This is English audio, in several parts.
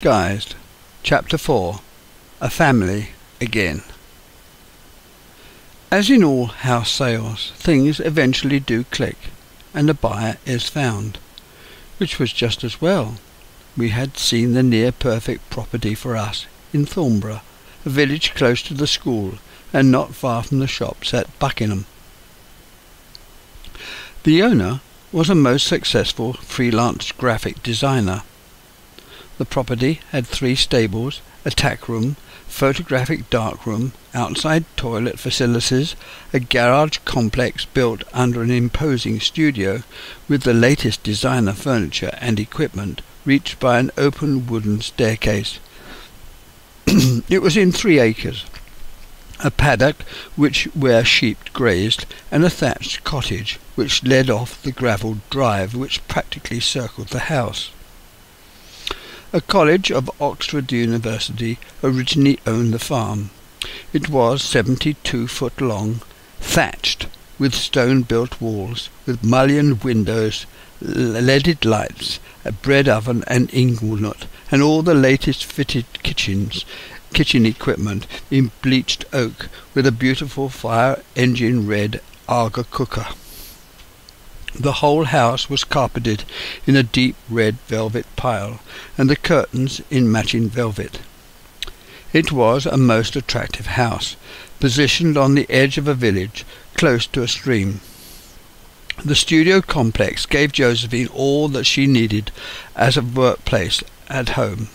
Guised. Chapter 4. A Family Again. As in all house sales, things eventually do click, and a buyer is found, which was just as well. We had seen the near-perfect property for us in Thornborough, a village close to the school and not far from the shops at Buckingham. The owner was a most successful freelance graphic designer. The property had 3 stables, a tack room, photographic darkroom, outside toilet facilities, a garage complex built under an imposing studio with the latest designer furniture and equipment reached by an open wooden staircase. It was in 3 acres, a paddock where sheep grazed, and a thatched cottage which led off the gravelled drive which practically circled the house. A college of Oxford University originally owned the farm. It was 72 foot long, thatched, with stone-built walls, with mullioned windows, leaded lights, a bread oven and inglenook, and all the latest fitted kitchen equipment in bleached oak, with a beautiful fire-engine red Aga cooker. The whole house was carpeted in a deep red velvet pile, and the curtains in matching velvet. It was a most attractive house, positioned on the edge of a village, close to a stream. The studio complex gave Josephine all that she needed as a workplace at home.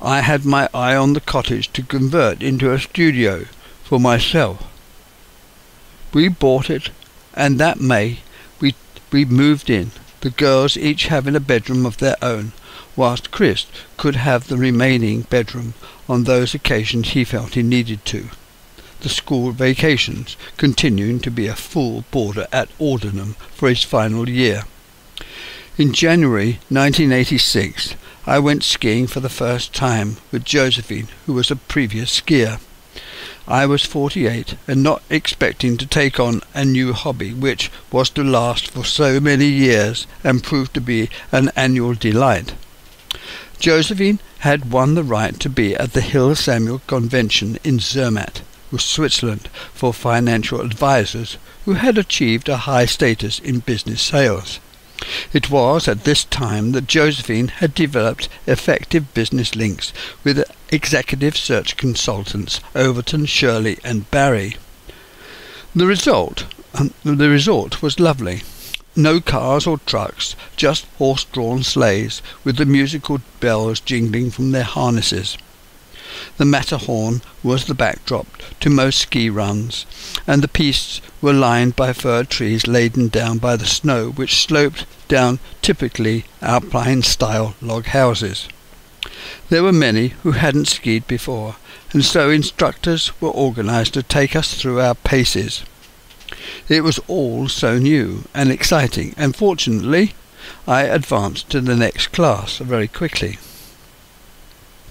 I had my eye on the cottage to convert into a studio for myself. We bought it, and that May we moved in, the girls each having a bedroom of their own, whilst Chris could have the remaining bedroom on those occasions he felt he needed to, the school vacations continuing to be a full boarder at Aldenham for his final year. In January 1986, I went skiing for the first time with Josephine, who was a previous skier. I was 48 and not expecting to take on a new hobby which was to last for so many years and proved to be an annual delight. Josephine had won the right to be at the Hill Samuel Convention in Zermatt, Switzerland, for financial advisors who had achieved a high status in business sales. It was at this time that Josephine had developed effective business links with executive search consultants Overton, Shirley and Barry. The result was lovely. No cars or trucks, just horse-drawn sleighs with the musical bells jingling from their harnesses. The Matterhorn was the backdrop to most ski runs, and the pistes were lined by fir trees laden down by the snow which sloped down typically Alpine-style log houses. There were many who hadn't skied before, and so instructors were organised to take us through our paces. It was all so new and exciting, and fortunately I advanced to the next class very quickly.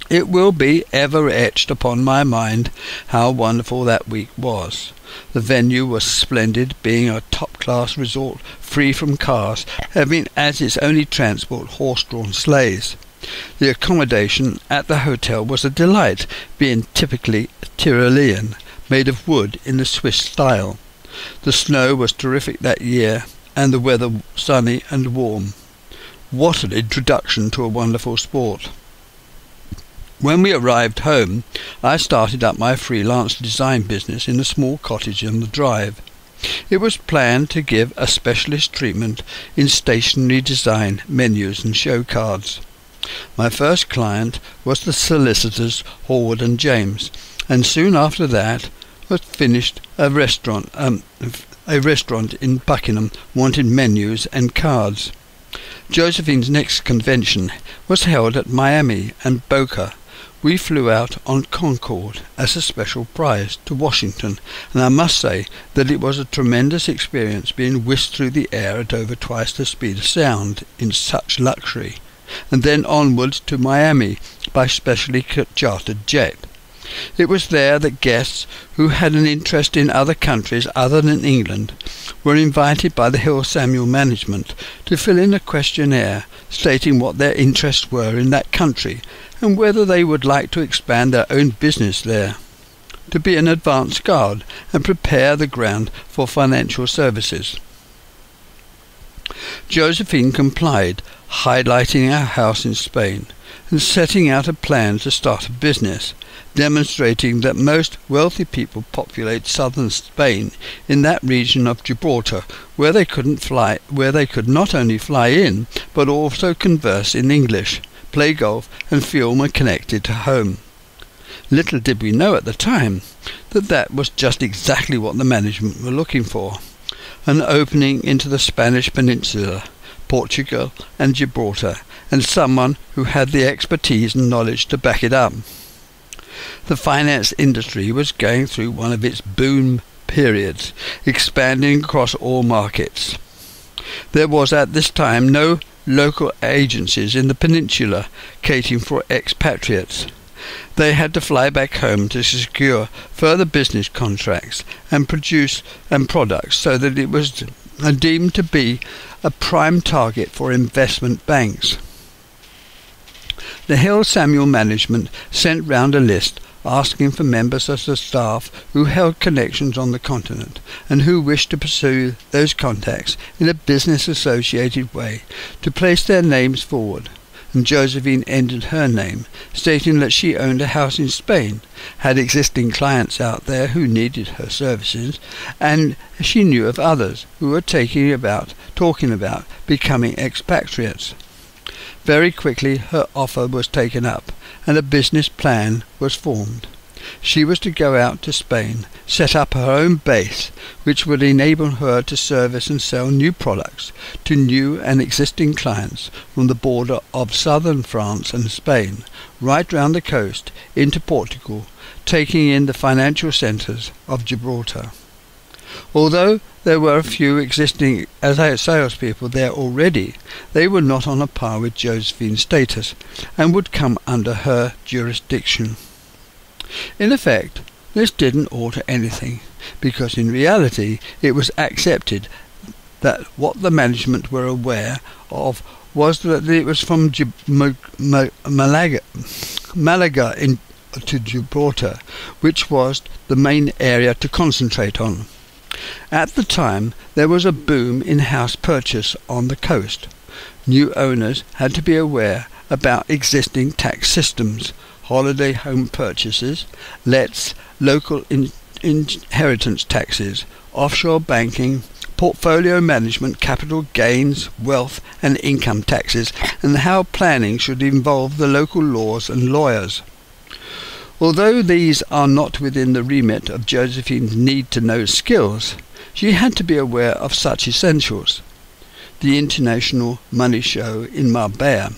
It will be ever etched upon my mind how wonderful that week was. The venue was splendid, being a top-class resort free from cars, having as its only transport horse-drawn sleighs. The accommodation at the hotel was a delight, being typically Tyrolean, made of wood in the Swiss style. The snow was terrific that year, and the weather sunny and warm. What an introduction to a wonderful sport! When we arrived home, I started up my freelance design business in a small cottage on the drive. It was planned to give a specialist treatment in stationery design, menus and show cards. My first client was the solicitors Howard and James, and soon after that was finished a restaurant in Buckingham wanted menus and cards. Josephine's next convention was held at Miami and Boca. We flew out on Concorde as a special prize to Washington, and I must say that it was a tremendous experience being whisked through the air at over twice the speed of sound in such luxury, and then onwards to Miami by specially chartered jet. It was there that guests who had an interest in other countries other than England were invited by the Hill Samuel management to fill in a questionnaire stating what their interests were in that country and whether they would like to expand their own business there, to be an advance guard and prepare the ground for financial services. Josephine complied, highlighting our house in Spain and setting out a plan to start a business, demonstrating that most wealthy people populate southern Spain in that region of Gibraltar where they could not only fly in but also converse in English, play golf and feel more connected to home. Little did we know at the time that that was just exactly what the management were looking for, an opening into the Spanish Peninsula, Portugal and Gibraltar, and someone who had the expertise and knowledge to back it up. The finance industry was going through one of its boom periods, expanding across all markets. There was at this time no local agencies in the peninsula catering for expatriates. They had to fly back home to secure further business contracts and products so that it was deemed to be a prime target for investment banks. The Hill Samuel management sent round a list asking for members of the staff who held connections on the continent and who wished to pursue those contacts in a business-associated way to place their names forward, and Josephine entered her name, stating that she owned a house in Spain, had existing clients out there who needed her services, and she knew of others who were talking about becoming expatriates. Very quickly her offer was taken up, and a business plan was formed. She was to go out to Spain, set up her own base, which would enable her to service and sell new products to new and existing clients from the border of southern France and Spain, right round the coast into Portugal, taking in the financial centres of Gibraltar. Although there were a few existing salespeople there already, they were not on a par with Josephine's status and would come under her jurisdiction. In effect, this didn't alter anything, because in reality it was accepted that what the management were aware of was that it was from Malaga to Gibraltar, which was the main area to concentrate on. At the time, there was a boom in house purchase on the coast. New owners had to be aware about existing tax systems, holiday home purchases, lets, local inheritance taxes, offshore banking, portfolio management, capital gains, wealth and income taxes, and how planning should involve the local laws and lawyers. Although these are not within the remit of Josephine's need-to-know skills, she had to be aware of such essentials. The International Money Show in Marbella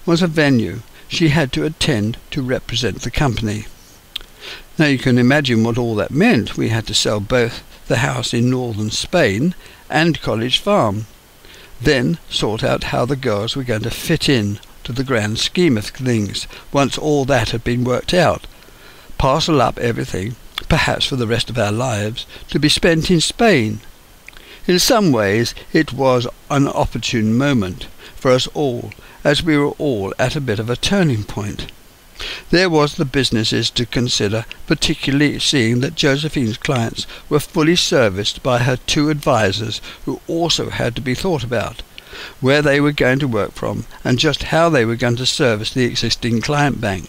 was a venue she had to attend to represent the company. Now you can imagine what all that meant. We had to sell both the house in northern Spain and College Farm, then sort out how the girls were going to fit in to the grand scheme of things once all that had been worked out. Parcel up everything, perhaps for the rest of our lives, to be spent in Spain. In some ways it was an opportune moment for us all, as we were all at a bit of a turning point. There was the businesses to consider, particularly seeing that Josephine's clients were fully serviced by her two advisors who also had to be thought about, where they were going to work from and just how they were going to service the existing client bank.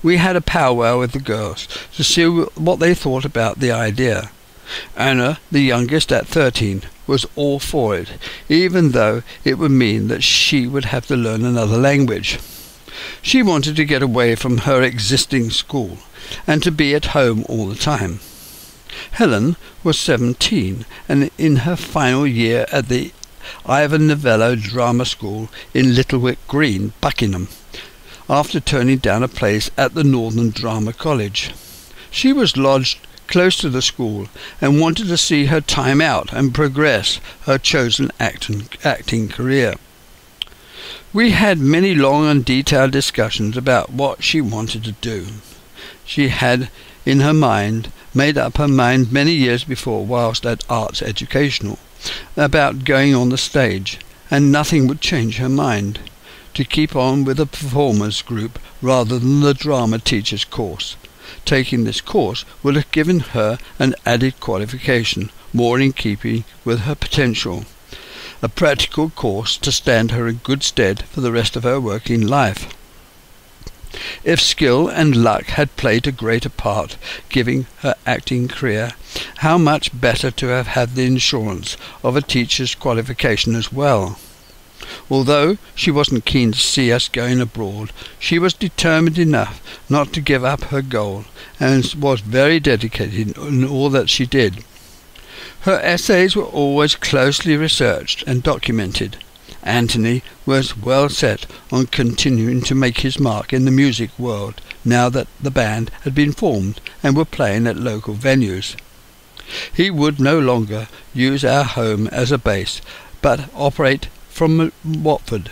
We had a powwow with the girls to see what they thought about the idea. Anna, the youngest at 13, was all for it, even though it would mean that she would have to learn another language. She wanted to get away from her existing school and to be at home all the time. Helen was 17 and in her final year at the Ivan Novello Drama School in Littlewick Green, Buckingham, after turning down a place at the Northern Drama College. She was lodged close to the school and wanted to see her time out and progress her chosen acting career. We had many long and detailed discussions about what she wanted to do. She had, in her mind, made up her mind many years before whilst at Arts Educational, about going on the stage, and nothing would change her mind. To keep on with the performers group rather than the drama teacher's course. Taking this course would have given her an added qualification, more in keeping with her potential. A practical course to stand her in good stead for the rest of her working life. If skill and luck had played a greater part giving her acting career, how much better to have had the insurance of a teacher's qualification as well. Although she wasn't keen to see us going abroad, she was determined enough not to give up her goal, and was very dedicated in all that she did. Her essays were always closely researched and documented. Anthony was well set on continuing to make his mark in the music world now that the band had been formed and were playing at local venues. He would no longer use our home as a base, but operate from Watford,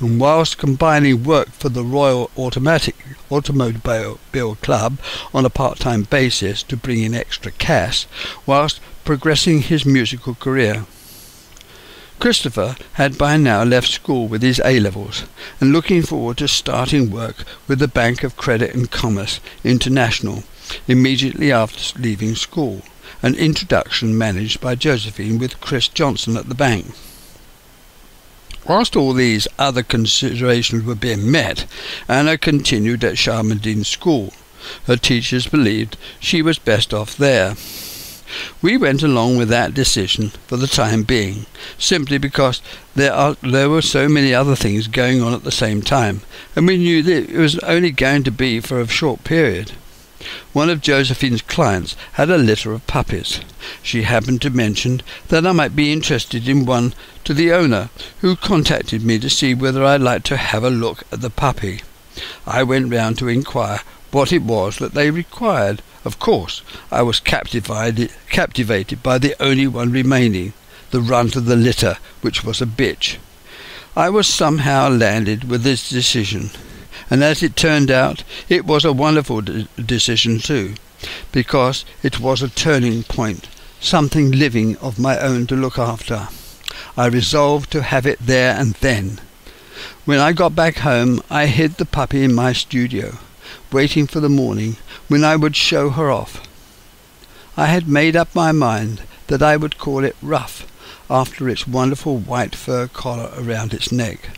and whilst combining work for the Royal Automobile Club on a part-time basis to bring in extra cash, whilst progressing his musical career. Christopher had by now left school with his A-levels, and looking forward to starting work with the Bank of Credit and Commerce International immediately after leaving school, an introduction managed by Josephine with Chris Johnson at the bank. Whilst all these other considerations were being met, Anna continued at Sharmadine School. Her teachers believed she was best off there. We went along with that decision for the time being, simply because there were so many other things going on at the same time, and we knew that it was only going to be for a short period. One of Josephine's clients had a litter of puppies. She happened to mention that I might be interested in one to the owner, who contacted me to see whether I'd like to have a look at the puppy. I went round to inquire what it was that they required. Of course, I was captivated by the only one remaining, the runt of the litter, which was a bitch. I was somehow landed with this decision, and as it turned out, it was a wonderful decision too, because it was a turning point, something living of my own to look after. I resolved to have it there and then. When I got back home, I hid the puppy in my studio, waiting for the morning when I would show her off. I had made up my mind that I would call it Ruff, after its wonderful white fur collar around its neck.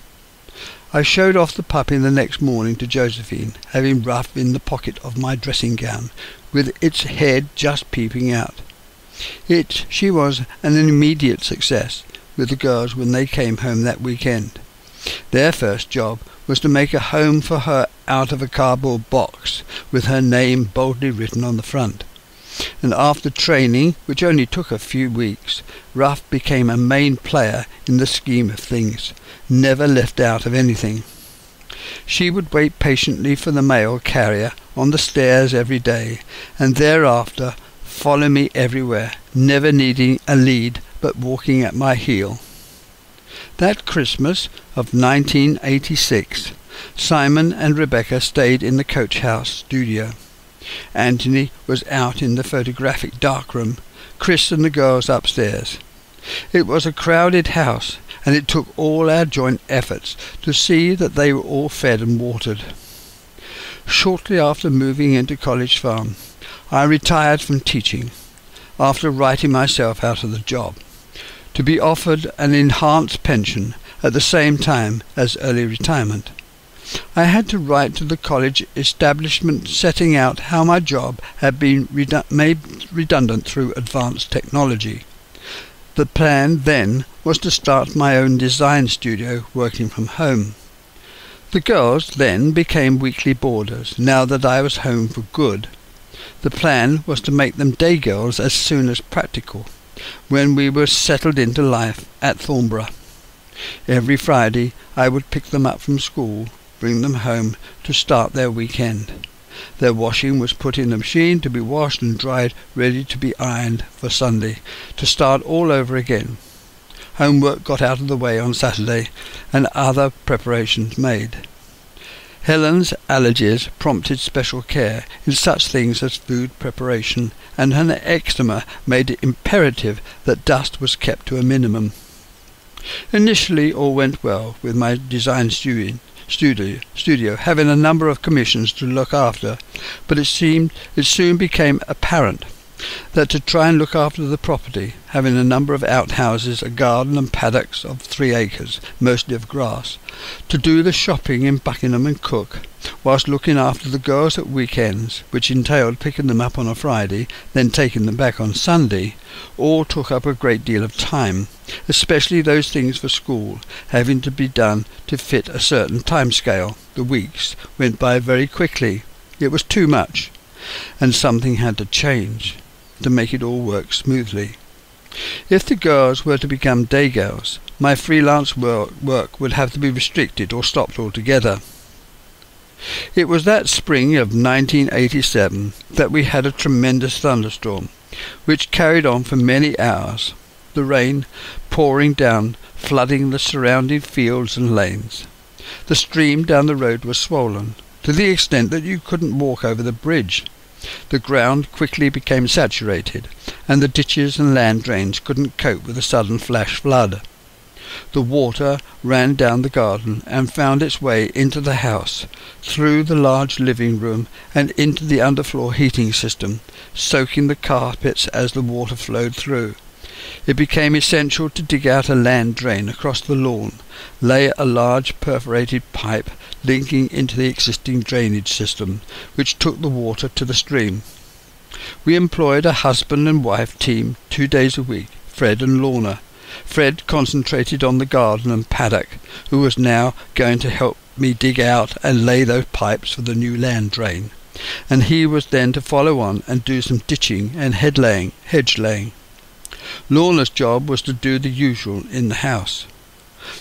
I showed off the puppy the next morning to Josephine, having Ruff in the pocket of my dressing gown, with its head just peeping out. She was an immediate success with the girls when they came home that weekend. Their first job was to make a home for her out of a cardboard box, with her name boldly written on the front. And after training, which only took a few weeks, Ruff became a main player in the scheme of things, never left out of anything. She would wait patiently for the mail carrier on the stairs every day, and thereafter follow me everywhere, never needing a lead but walking at my heel. That Christmas of 1986, Simon and Rebecca stayed in the coach house studio. Anthony was out in the photographic darkroom, Chris and the girls upstairs. It was a crowded house, and it took all our joint efforts to see that they were all fed and watered. Shortly after moving into College Farm, I retired from teaching, after writing myself out of the job, to be offered an enhanced pension at the same time as early retirement. I had to write to the college establishment setting out how my job had been made redundant through advanced technology. The plan then was to start my own design studio working from home. The girls then became weekly boarders now that I was home for good. The plan was to make them day girls as soon as practical, when we were settled into life at Thornborough. Every Friday I would pick them up from school, bring them home to start their weekend. Their washing was put in the machine to be washed and dried, ready to be ironed for Sunday, to start all over again. homework got out of the way on Saturday, and other preparations made. Helen's allergies prompted special care in such things as food preparation, and her eczema made it imperative that dust was kept to a minimum. Initially all went well with my design studio, having a number of commissions to look after, but it soon became apparent that to try and look after the property, having a number of outhouses, a garden and paddocks of 3 acres, mostly of grass, to do the shopping in Buckingham and cook, whilst looking after the girls at weekends, which entailed picking them up on a Friday, then taking them back on Sunday, all took up a great deal of time, especially those things for school, having to be done to fit a certain time scale. The weeks went by very quickly. It was too much, and something had to change to make it all work smoothly. If the girls were to become day girls, my freelance work would have to be restricted or stopped altogether. It was that spring of 1987 that we had a tremendous thunderstorm, which carried on for many hours, the rain pouring down, flooding the surrounding fields and lanes. The stream down the road was swollen, to the extent that you couldn't walk over the bridge. The ground quickly became saturated, and the ditches and land drains couldn't cope with the sudden flash flood. The water ran down the garden and found its way into the house, through the large living room and into the underfloor heating system, soaking the carpets as the water flowed through. It became essential to dig out a land drain across the lawn, lay a large perforated pipe linking into the existing drainage system, which took the water to the stream. We employed a husband and wife team 2 days a week, Fred and Lorna. Fred concentrated on the garden and paddock, who was now going to help me dig out and lay those pipes for the new land drain, and he was then to follow on and do some ditching and hedge laying. Lorna's job was to do the usual in the house.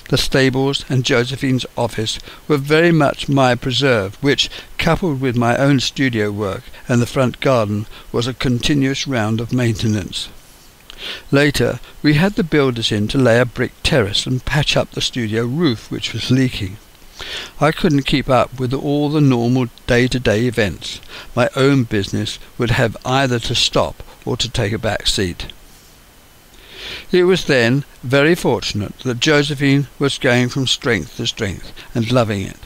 The stables and Josephine's office were very much my preserve, which, coupled with my own studio work and the front garden, was a continuous round of maintenance. Later, we had the builders in to lay a brick terrace and patch up the studio roof, which was leaking. I couldn't keep up with all the normal day-to-day events. My own business would have either to stop or to take a back seat. It was then very fortunate that Josephine was going from strength to strength and loving it.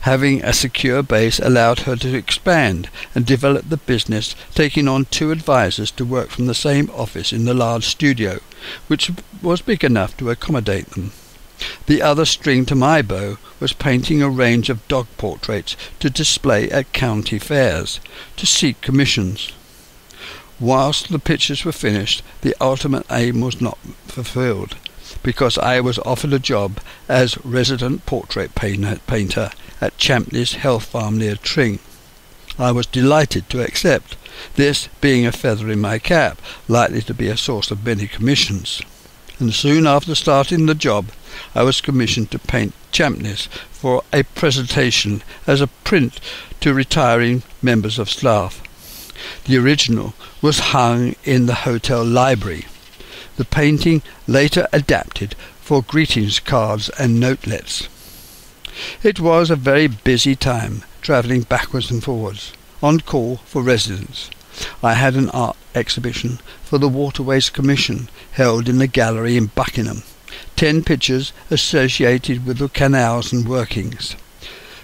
Having a secure base allowed her to expand and develop the business, taking on 2 advisors to work from the same office in the large studio, which was big enough to accommodate them. The other string to my bow was painting a range of dog portraits to display at county fairs, to seek commissions. Whilst the pictures were finished, the ultimate aim was not fulfilled, because I was offered a job as resident portrait painter at Champneys Health Farm near Tring. I was delighted to accept, this being a feather in my cap, likely to be a source of many commissions. And soon after starting the job, I was commissioned to paint Champneys for a presentation as a print to retiring members of staff. The original was hung in the hotel library. The painting later adapted for greetings cards and notelets. It was a very busy time, travelling backwards and forwards, on call for residents. I had an art exhibition for the Waterways Commission held in the gallery in Buckingham. 10 pictures associated with the canals and workings.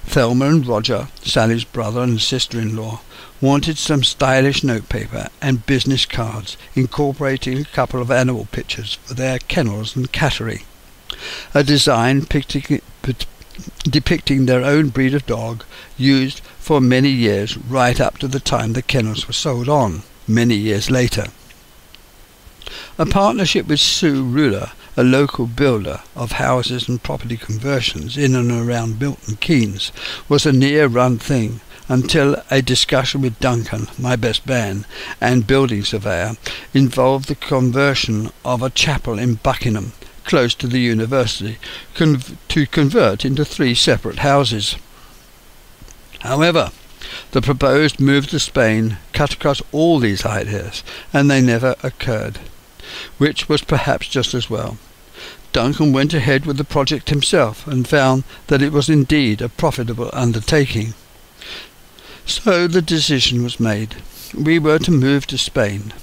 Thelma and Roger, Sally's brother and sister-in-law, wanted some stylish notepaper and business cards incorporating a couple of animal pictures for their kennels and cattery. A design depicting their own breed of dog, used for many years right up to the time the kennels were sold on, many years later. A partnership with Sue Ruler, a local builder of houses and property conversions in and around Milton Keynes, was a near-run thing, until a discussion with Duncan, my best man, and building surveyor, involved the conversion of a chapel in Buckingham, close to the university, to convert into 3 separate houses. However, the proposed move to Spain cut across all these ideas, and they never occurred, which was perhaps just as well. Duncan went ahead with the project himself and found that it was indeed a profitable undertaking. So the decision was made. We were to move to Spain,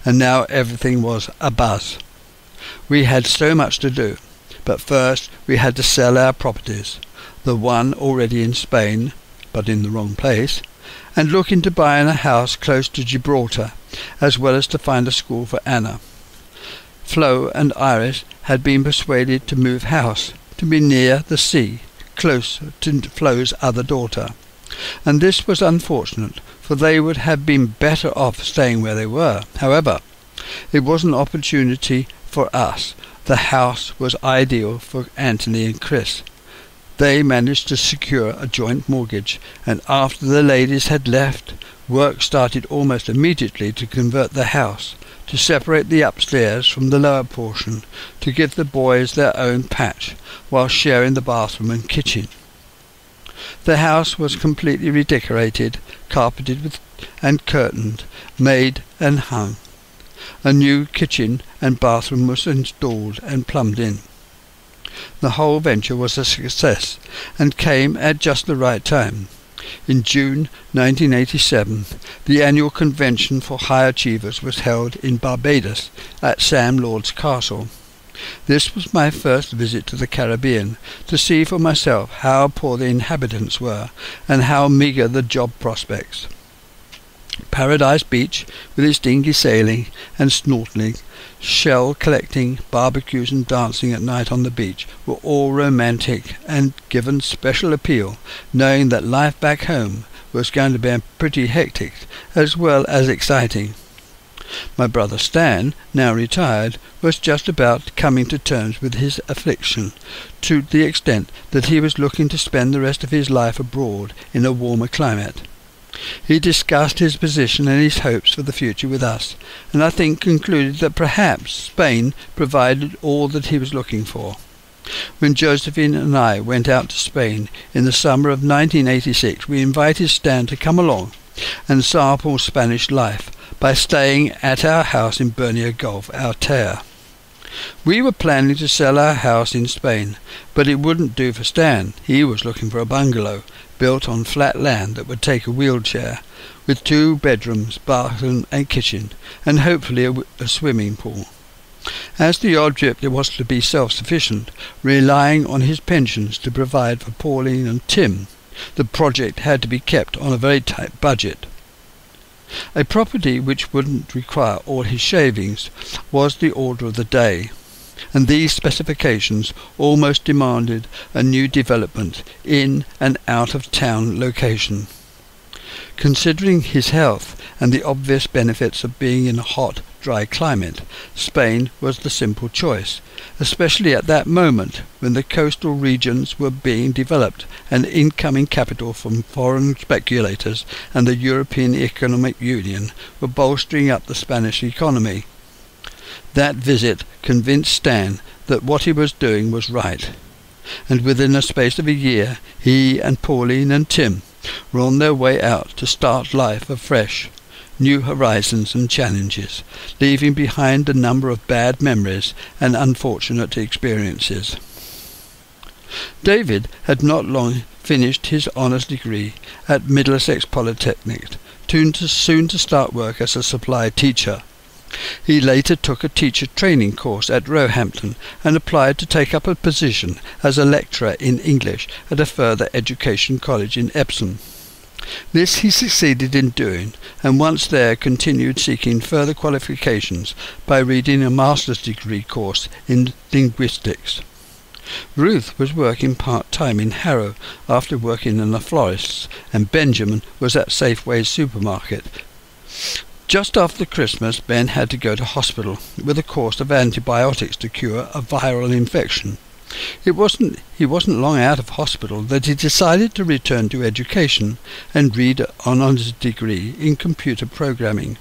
and now everything was abuzz. We had so much to do, but first we had to sell our properties, the one already in Spain, but in the wrong place, and look into buying a house close to Gibraltar, as well as to find a school for Anna. Flo and Iris had been persuaded to move house, to be near the sea, close to Flo's other daughter, and this was unfortunate, for they would have been better off staying where they were. However, it was an opportunity for us. The house was ideal for Anthony and Chris. They managed to secure a joint mortgage, and after the ladies had left, work started almost immediately to convert the house, to separate the upstairs from the lower portion, to give the boys their own patch, while sharing the bathroom and kitchen. The house was completely redecorated, carpeted and curtained, made and hung. A new kitchen and bathroom was installed and plumbed in. The whole venture was a success, and came at just the right time. In June 1987, the annual convention for high achievers was held in Barbados at Sam Lord's Castle. This was my first visit to the Caribbean, to see for myself how poor the inhabitants were, and how meagre the job prospects. Paradise Beach, with its dinghy sailing and snorkeling, shell collecting, barbecues and dancing at night on the beach, were all romantic and given special appeal, knowing that life back home was going to be pretty hectic as well as exciting. My brother Stan, now retired, was just about coming to terms with his affliction, to the extent that he was looking to spend the rest of his life abroad in a warmer climate. He discussed his position and his hopes for the future with us, and I think concluded that perhaps Spain provided all that he was looking for. When Josephine and I went out to Spain in the summer of 1986, we invited Stan to come along and sample Spanish life by staying at our house in Bernia Gulf, Altea. We were planning to sell our house in Spain, but it wouldn't do for Stan. He was looking for a bungalow built on flat land that would take a wheelchair, with 2 bedrooms, bathroom and kitchen, and hopefully a swimming pool. As the object was to be self-sufficient, relying on his pensions to provide for Pauline and Tim, the project had to be kept on a very tight budget. A property which wouldn't require all his shavings was the order of the day, and these specifications almost demanded a new development in an out-of-town location. Considering his health and the obvious benefits of being in a hot, dry climate, Spain was the simple choice, especially at that moment when the coastal regions were being developed and incoming capital from foreign speculators and the European Economic Union were bolstering up the Spanish economy. That visit convinced Stan that what he was doing was right, and within a space of a year he and Pauline and Tim were on their way out to start life afresh, new horizons and challenges, leaving behind a number of bad memories and unfortunate experiences. David had not long finished his honours degree at Middlesex Polytechnic, soon to start work as a supply teacher. He later took a teacher training course at Roehampton and applied to take up a position as a lecturer in English at a further education college in Epsom. This he succeeded in doing, and once there continued seeking further qualifications by reading a master's degree course in linguistics. Ruth was working part-time in Harrow after working in the florists, and Benjamin was at Safeway's supermarket. Just after Christmas, Ben had to go to hospital with a course of antibiotics to cure a viral infection. He wasn't long out of hospital that he decided to return to education and read an honours degree in computer programming.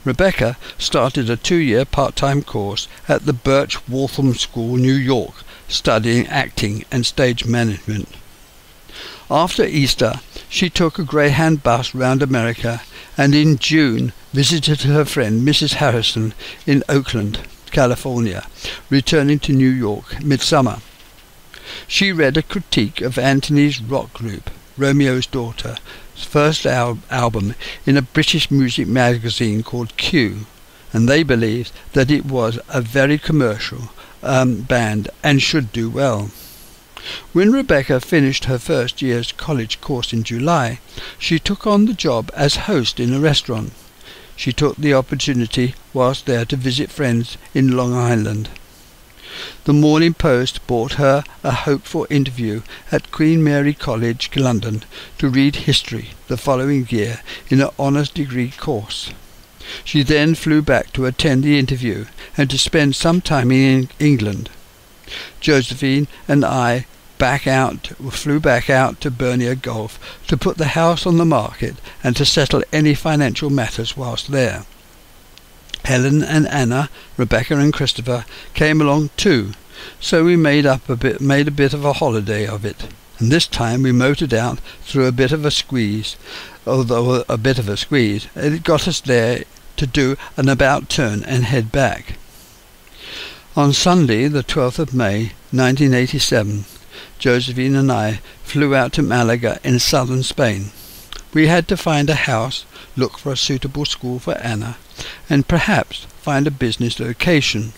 Rebecca started a 2-year part-time course at the Birch Waltham School, New York, studying acting and stage management. After Easter, she took a Greyhound bus round America and in June visited her friend Mrs. Harrison in Oakland, California, returning to New York midsummer. She read a critique of Anthony's rock group, Romeo's Daughter's first album in a British music magazine called Q, and they believed that it was a very commercial band and should do well. When Rebecca finished her first year's college course in July, she took on the job as host in a restaurant. She took the opportunity whilst there to visit friends in Long Island. The Morning Post brought her a hopeful interview at Queen Mary College, London, to read history the following year in an honours degree course. She then flew back to attend the interview and to spend some time in England. Josephine and I flew back out to Bernier Gulf to put the house on the market and to settle any financial matters whilst there. Helen and Anna, Rebecca and Christopher came along too, so we made a bit of a holiday of it. And this time we motored out through a bit of a squeeze, and it got us there to do an about turn and head back. On Sunday, the 12th of May, 1987, Josephine and I flew out to Malaga in southern Spain. We had to find a house, look for a suitable school for Anna, and perhaps find a business location.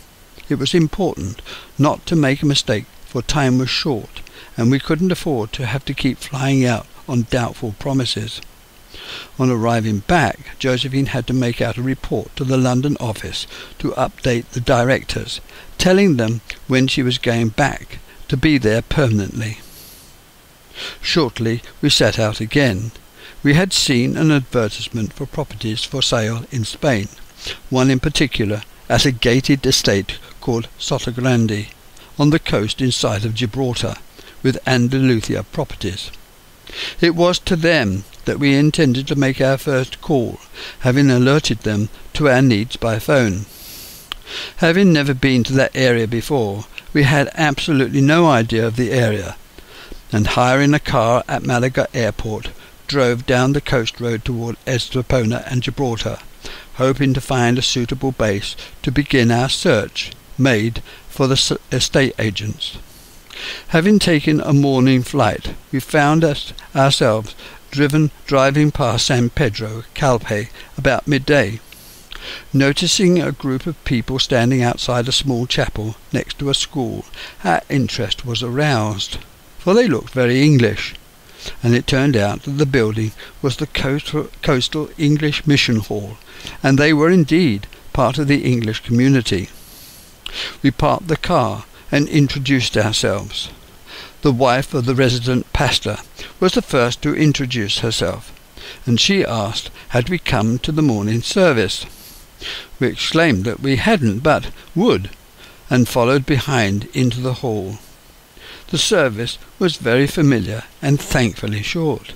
It was important not to make a mistake, for time was short, and we couldn't afford to have to keep flying out on doubtful promises. On arriving back, Josephine had to make out a report to the London office to update the directors, telling them when she was going back to be there permanently. Shortly we set out again. We had seen an advertisement for properties for sale in Spain, one in particular at a gated estate called Sotogrande, on the coast in sight of Gibraltar, with Andalucia properties. It was to them that we intended to make our first call, having alerted them to our needs by phone. Having never been to that area before, we had absolutely no idea of the area, and hiring a car at Malaga Airport, drove down the coast road toward Estepona and Gibraltar, hoping to find a suitable base to begin our search, made for the estate agents. Having taken a morning flight, we found ourselves driving past San Pedro Calpe about midday. Noticing a group of people standing outside a small chapel next to a school, our interest was aroused, for they looked very English, and it turned out that the building was the Coastal English Mission Hall, and they were indeed part of the English community. We parked the car and introduced ourselves. The wife of the resident pastor was the first to introduce herself, and she asked had we come to the morning service. We exclaimed that we hadn't but would, and followed behind into the hall. The service was very familiar and thankfully short,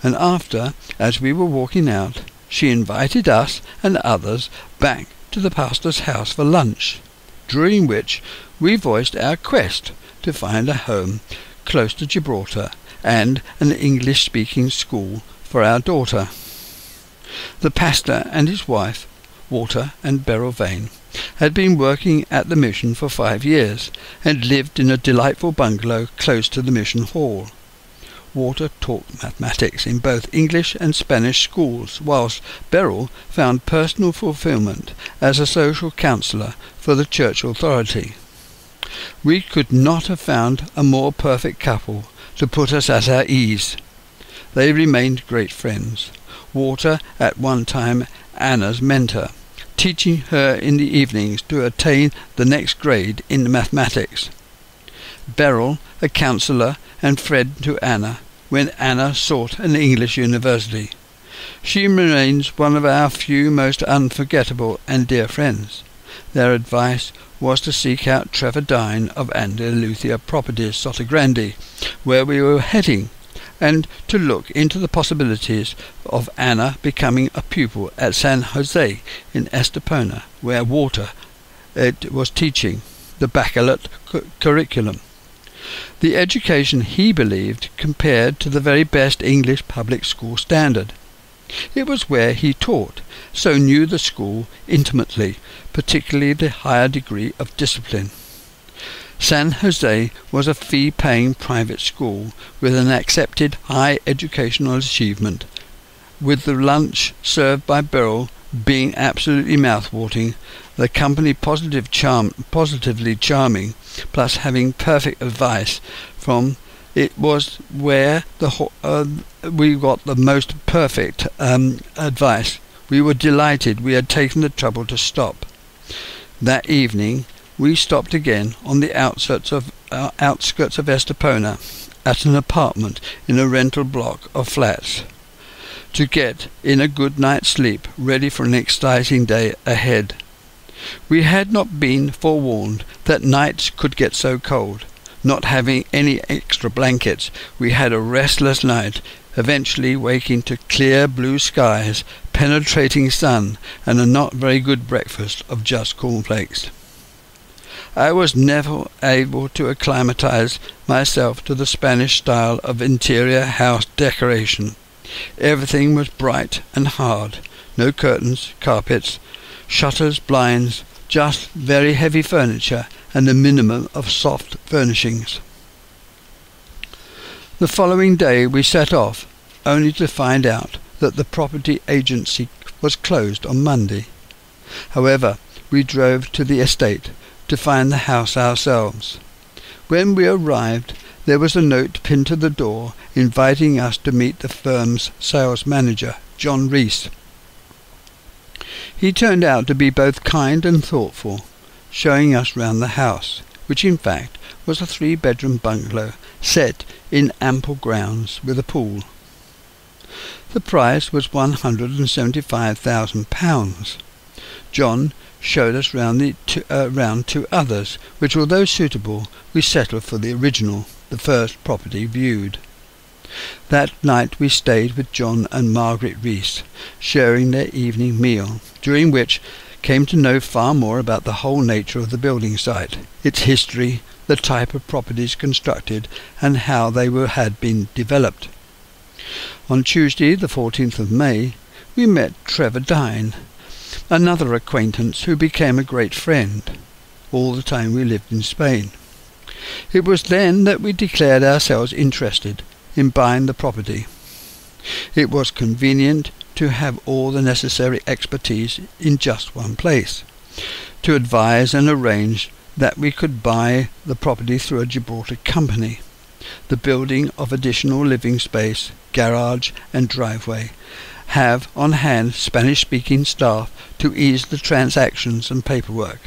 and after, as we were walking out, she invited us and others back to the pastor's house for lunch, during which we voiced our quest to find a home close to Gibraltar and an English-speaking school for our daughter. The pastor and his wife, Walter and Beryl Vane, had been working at the mission for 5 years, and lived in a delightful bungalow close to the mission hall. Walter taught mathematics in both English and Spanish schools, whilst Beryl found personal fulfilment as a social counsellor for the church authority. We could not have found a more perfect couple to put us at our ease. They remained great friends. Walter, at one time Anna's mentor, teaching her in the evenings to attain the next grade in mathematics. Beryl, a counsellor and friend to Anna when Anna sought an English university. She remains one of our few most unforgettable and dear friends. Their advice was to seek out Trevor Dine of Andalucia Properties, Sotogrande, where we were heading, and to look into the possibilities of Anna becoming a pupil at San Jose in Estepona, where Walter was teaching the baccalaureate curriculum. The education he believed compared to the very best English public school standard. It was where he taught, so knew the school intimately, particularly the higher degree of discipline. San Jose was a fee-paying private school with an accepted high educational achievement, with the lunch served by Beryl being absolutely mouth-watering, the company positively charming, plus having perfect advice from. It was where we got the most perfect advice. We were delighted we had taken the trouble to stop. That evening we stopped again on the outskirts of Estepona at an apartment in a rental block of flats, to get in a good night's sleep, ready for an exciting day ahead. We had not been forewarned that nights could get so cold. Not having any extra blankets, we had a restless night, eventually waking to clear blue skies, penetrating sun, and a not very good breakfast of just cornflakes. I was never able to acclimatize myself to the Spanish style of interior house decoration. Everything was bright and hard, no curtains, carpets, shutters, blinds, just very heavy furniture and a minimum of soft furnishings. The following day we set off, only to find out that the property agency was closed on Monday. However, we drove to the estate to find the house ourselves. When we arrived, there was a note pinned to the door inviting us to meet the firm's sales manager, John Reese. He turned out to be both kind and thoughtful, showing us round the house, which in fact was a 3-bedroom bungalow set in ample grounds with a pool. The price was £175,000. John showed us round two others, which, although suitable, we settled for the original, the first property viewed. That night we stayed with John and Margaret Reese, sharing their evening meal, during which came to know far more about the whole nature of the building site, its history, the type of properties constructed, and how they had been developed. On Tuesday, the 14th of May, we met Trevor Dine, another acquaintance who became a great friend, all the time we lived in Spain. It was then that we declared ourselves interested in buying the property. It was convenient to have all the necessary expertise in just one place, to advise and arrange that we could buy the property through a Gibraltar company, the building of additional living space, garage and driveway, have on hand Spanish-speaking staff to ease the transactions and paperwork.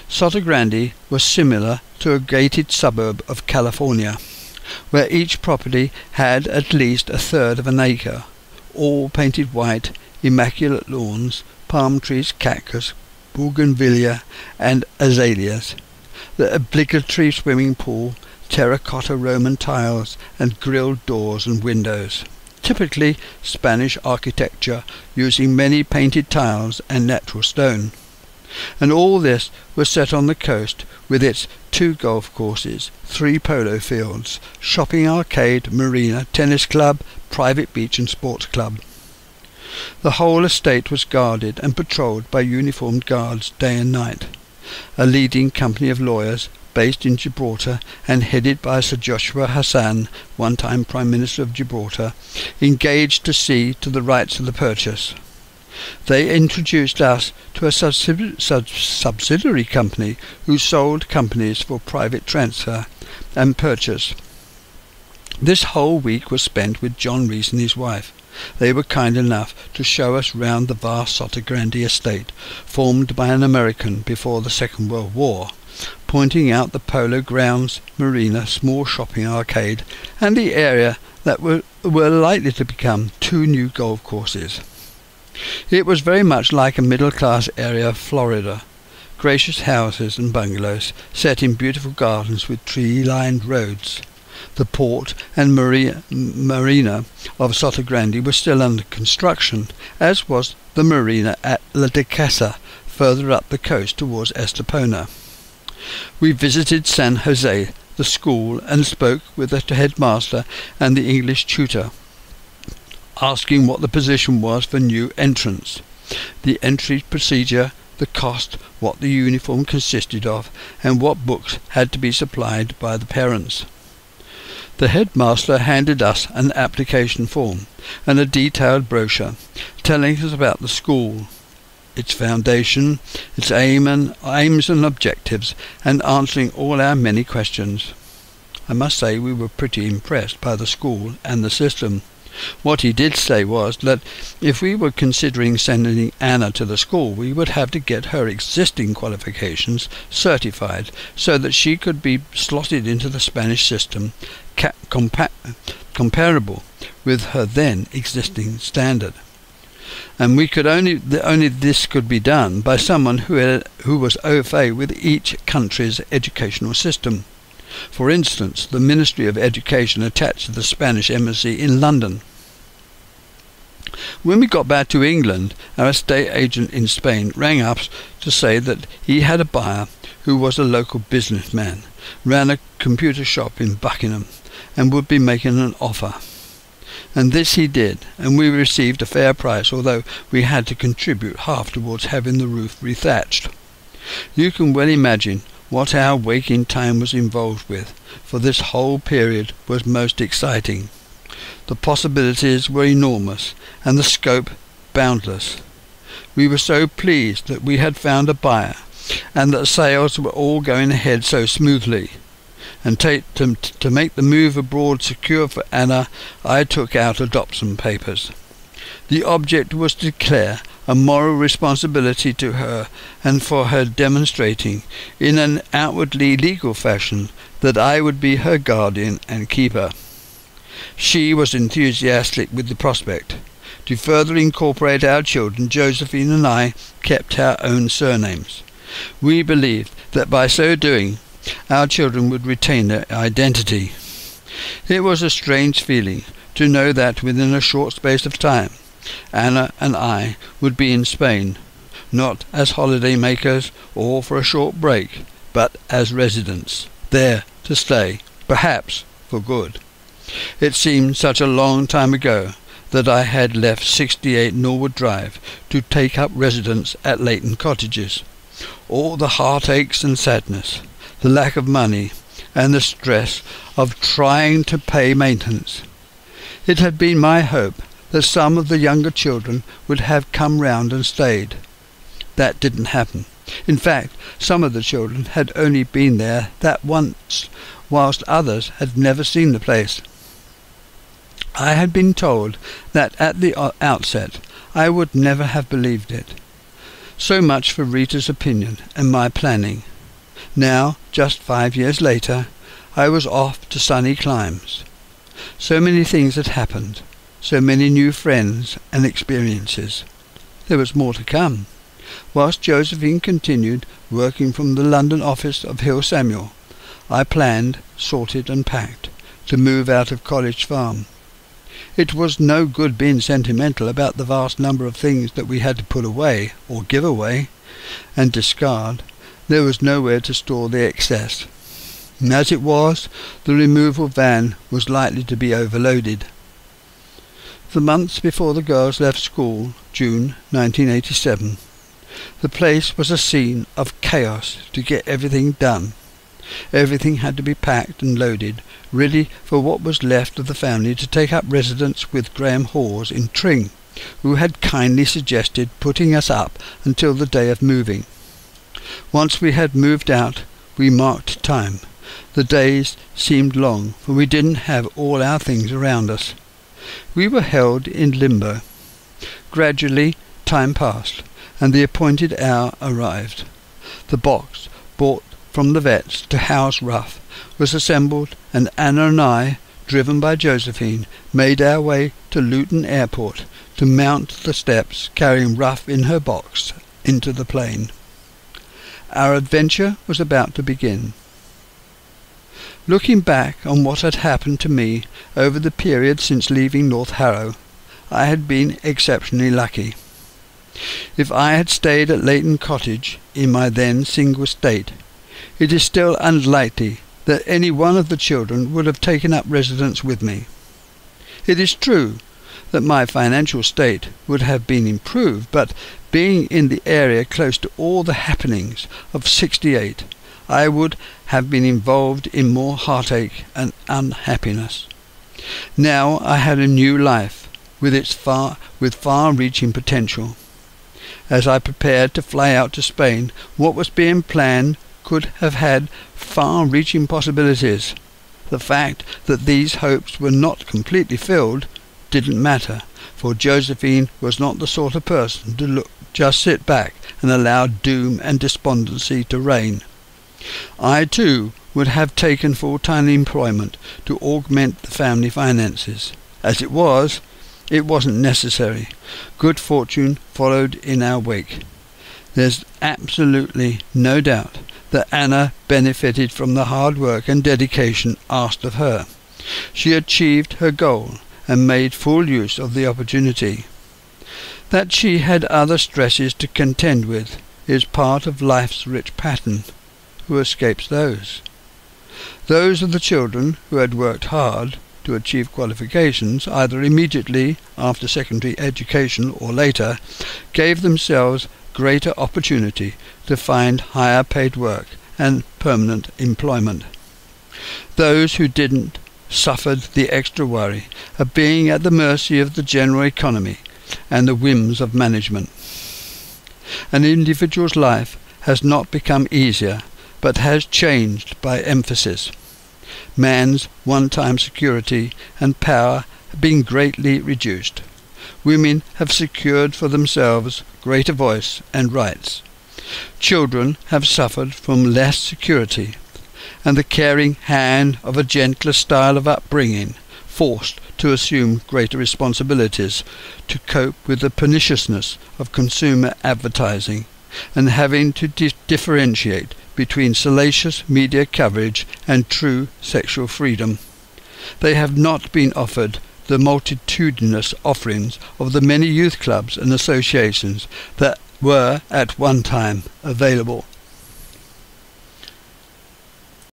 Sotogrande was similar to a gated suburb of California, where each property had at least 1/3 of an acre, all painted white, immaculate lawns, palm trees, cactus, bougainvillea and azaleas, the obligatory swimming pool, terracotta Roman tiles and grilled doors and windows. Typically Spanish architecture using many painted tiles and natural stone. And all this was set on the coast with its 2 golf courses, 3 polo fields, shopping arcade, marina, tennis club, private beach and sports club. The whole estate was guarded and patrolled by uniformed guards day and night. A leading company of lawyers based in Gibraltar and headed by Sir Joshua Hassan, one-time Prime Minister of Gibraltar, engaged to see to the rights of the purchase. They introduced us to a subsidiary company who sold companies for private transfer and purchase. This whole week was spent with John Reese and his wife. They were kind enough to show us round the vast Sotogrande estate, formed by an American before the Second World War, pointing out the polo grounds, marina, small shopping arcade, and the area that were likely to become 2 new golf courses. It was very much like a middle-class area of Florida, gracious houses and bungalows set in beautiful gardens with tree-lined roads. The port and marina of Sotogrande was still under construction, as was the marina at La de Casa, further up the coast towards Estepona. We visited San Jose, the school, and spoke with the headmaster and the English tutor. asking what the position was for new entrants, the entry procedure, the cost, what the uniform consisted of, and what books had to be supplied by the parents. The headmaster handed us an application form and a detailed brochure telling us about the school, its foundation, its aims and objectives, and answering all our many questions. I must say we were pretty impressed by the school and the system. What he did say was that if we were considering sending Anna to the school, we would have to get her existing qualifications certified so that she could be slotted into the Spanish system comparable with her then existing standard. And we could only this could be done by someone who was au fait with each country's educational system. For instance, the Ministry of Education attached to the Spanish Embassy in London. When we got back to England, our estate agent in Spain rang up to say that he had a buyer who was a local businessman, ran a computer shop in Buckingham, and would be making an offer. And this he did, and we received a fair price, although we had to contribute half towards having the roof rethatched. You can well imagine what our waking time was involved with, for this whole period was most exciting. The possibilities were enormous, and the scope boundless. We were so pleased that we had found a buyer, and that sales were all going ahead so smoothly. And to make the move abroad secure for Anna, I took out adoption papers. The object was to declare a moral responsibility to her, and for her demonstrating, in an outwardly legal fashion, that I would be her guardian and keeper. She was enthusiastic with the prospect. To further incorporate our children, Josephine and I kept our own surnames. We believed that by so doing, our children would retain their identity. It was a strange feeling to know that within a short space of time, Anna and I would be in Spain, not as holiday makers or for a short break, but as residents, there to stay, perhaps for good. It seemed such a long time ago that I had left 68 Norwood Drive to take up residence at Leighton Cottages. All the heartaches and sadness, the lack of money, and the stress of trying to pay maintenance. It had been my hope that some of the younger children would have come round and stayed. That didn't happen. In fact, some of the children had only been there that once, whilst others had never seen the place. I had been told that at the outset I would never have believed it. So much for Rita's opinion and my planning. Now, just 5 years later, I was off to sunny climes. So many things had happened, so many new friends and experiences. There was more to come. Whilst Josephine continued working from the London office of Hill Samuel, I planned, sorted and packed to move out of College Farm. It was no good being sentimental about the vast number of things that we had to put away, or give away, and discard. There was nowhere to store the excess. And as it was, the removal van was likely to be overloaded. The months before the girls left school, June 1987, the place was a scene of chaos to get everything done. Everything had to be packed and loaded, ready for what was left of the family to take up residence with Graham Hawes in Tring, who had kindly suggested putting us up until the day of moving. Once we had moved out, we marked time. The days seemed long, for we didn't have all our things around us. We were held in limbo. Gradually, time passed, and the appointed hour arrived. The box, bought from the vets to house Ruff, was assembled, and Anna and I, driven by Josephine, made our way to Luton Airport to mount the steps carrying Ruff in her box into the plane. Our adventure was about to begin. Looking back on what had happened to me over the period since leaving North Harrow, I had been exceptionally lucky. If I had stayed at Leighton Cottage in my then single state, it is still unlikely that any one of the children would have taken up residence with me. It is true that my financial state would have been improved, but being in the area close to all the happenings of '68, I would have been involved in more heartache and unhappiness. Now I had a new life, with far-reaching potential. As I prepared to fly out to Spain, what was being planned could have had far-reaching possibilities. The fact that these hopes were not completely filled didn't matter, for Josephine was not the sort of person to just sit back and allow doom and despondency to reign. I too would have taken full-time employment to augment the family finances. As it was, it wasn't necessary. Good fortune followed in our wake. There's absolutely no doubt that Anna benefited from the hard work and dedication asked of her. She achieved her goal and made full use of the opportunity. That she had other stresses to contend with is part of life's rich pattern. Who escapes those? Those of the children who had worked hard to achieve qualifications, either immediately after secondary education or later, gave themselves greater opportunity to find higher paid work and permanent employment. Those who didn't suffered the extra worry of being at the mercy of the general economy and the whims of management. An individual's life has not become easier, but has changed by emphasis. Man's one-time security and power have been greatly reduced. Women have secured for themselves greater voice and rights. Children have suffered from less security, and the caring hand of a gentler style of upbringing, forced to assume greater responsibilities to cope with the perniciousness of consumer advertising, and having to differentiate between salacious media coverage and true sexual freedom. They have not been offered the multitudinous offerings of the many youth clubs and associations that were at one time available.